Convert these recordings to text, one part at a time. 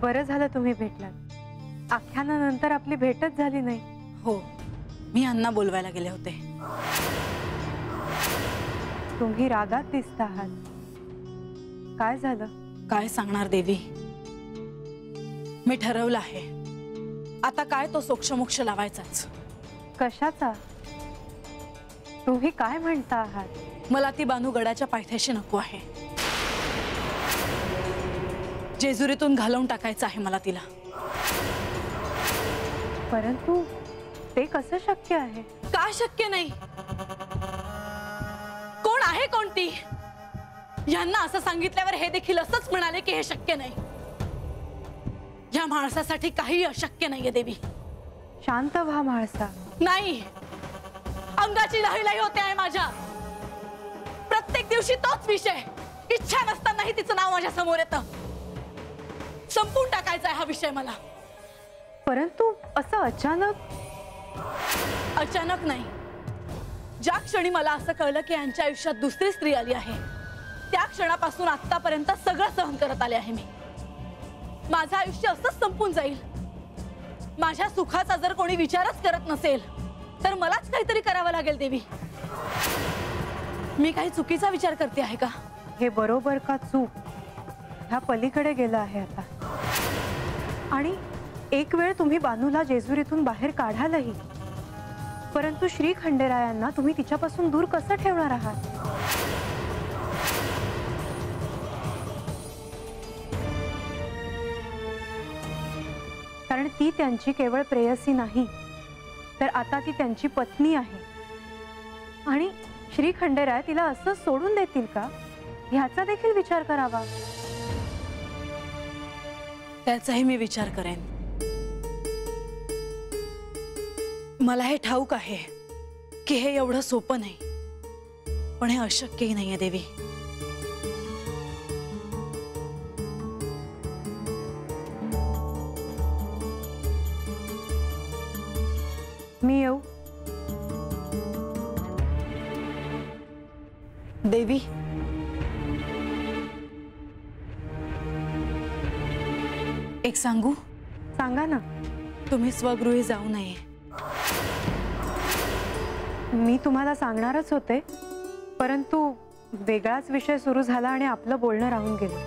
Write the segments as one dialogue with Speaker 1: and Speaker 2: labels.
Speaker 1: बरं झालं तुम्ही भेटलात। आख्यानानंतर आपली भेटच झाली नाही।
Speaker 2: हो, मी अण्णा बोलवायला गेले होते।
Speaker 1: तुम्ही रागात दिसता आहात, काय झालं?
Speaker 2: काय सांगणार देवी, मी ठरवलं आहे आता काय तो सोक्षमोक्ष लावायचाच।
Speaker 1: कशाचा? तुम्ही काय म्हणता आहात?
Speaker 2: मला ती बानू गडाच्या पायथ्याशी नको आहे, जेजुरीतून घालवून टाकायचं आहे मला तिला।
Speaker 1: परंतु ते कसं शक्य आहे?
Speaker 2: का शक्य नाही? कोण आहे कोणती? यांना असं सांगितल्यावर हे देखील असंच म्हणाले की हे शक्य नाही। या माणसासाठी काही अशक्य नाहीये देवी।
Speaker 1: शांत व्हा म्हाळसा।
Speaker 2: नाही, अंगाची लहीलही होते आहे माझ्या। प्रत्येक दिवशी तोच विषय, इच्छा नसतानाही तिचं नाव माझ्या समोर येतं। संपून टाकायचा हा विषय मला।
Speaker 1: परंतु असं अचानक?
Speaker 2: अचानक नाही, ज्या क्षणी मला असं कळलं की यांच्या आयुष्यात दुसरी स्त्री आली आहे, त्या क्षणापासून आतापर्यंत सगळं सहन करत आले आहे मी। माझं आयुष्य असंच संपून जाईल। माझ्या सुखाचा जर कोणी विचारच करत नसेल तर मलाच काहीतरी करावं लागेल देवी। मी काही चुकीचा विचार करते आहे का?
Speaker 1: हे बरोबर का चूक ह्या पलीकडे गेलं आहे आता। आणि एक वेळ तुम्ही बानूला जेजुरीतून बाहेर काढालही, परंतु श्री खंडेरायांना तुम्ही तिच्यापासून दूर कसं ठेवणार आहात? कारण ती त्यांची केवळ प्रेयसी नाही, तर आता ती त्यांची पत्नी आहे। आणि श्री खंडेराय तिला असं सोडून देतील का, ह्याचा देखील विचार करावा।
Speaker 2: त्याचाही मी विचार करेन। मला हे ठाऊक आहे की हे एवढं सोपं नाही, पण हे अशक्यही नाहीये देवी।
Speaker 1: मी येऊ?
Speaker 2: देवी, एक सांगू?
Speaker 1: सांगा ना।
Speaker 2: तुम्ही स्वगृही जाऊ नये।
Speaker 1: मी तुम्हाला सांगणारच होते, परंतु वेगळाच विषय सुरू झाला आणि आपलं बोलणं राहून गेलं।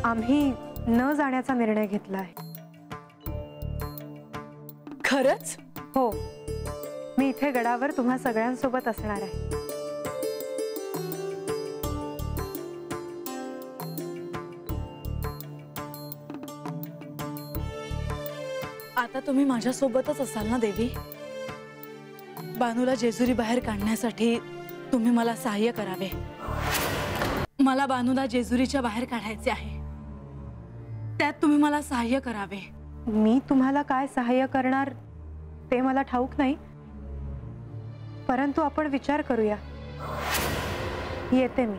Speaker 1: आम्ही न जाण्याचा निर्णय घेतला आहे।
Speaker 2: खरंच?
Speaker 1: हो, मी इथे गडावर तुम्हा सगळ्यांसोबत असणार आहे।
Speaker 2: आता तुम्ही माझ्या सोबतच असाल ना देवी? बानूला जेजुरी बाहेर काढण्यासाठी तुम्ही मला सहाय्य करावे। मला बानूला जेजुरीच्या बाहेर काढायचे आहे, त्यात तुम्ही मला सहाय्य करावे।
Speaker 1: मी तुम्हाला काय सहाय्य करणार ते मला ठाऊक नाही, परंतु आपण विचार करूया। येते मी।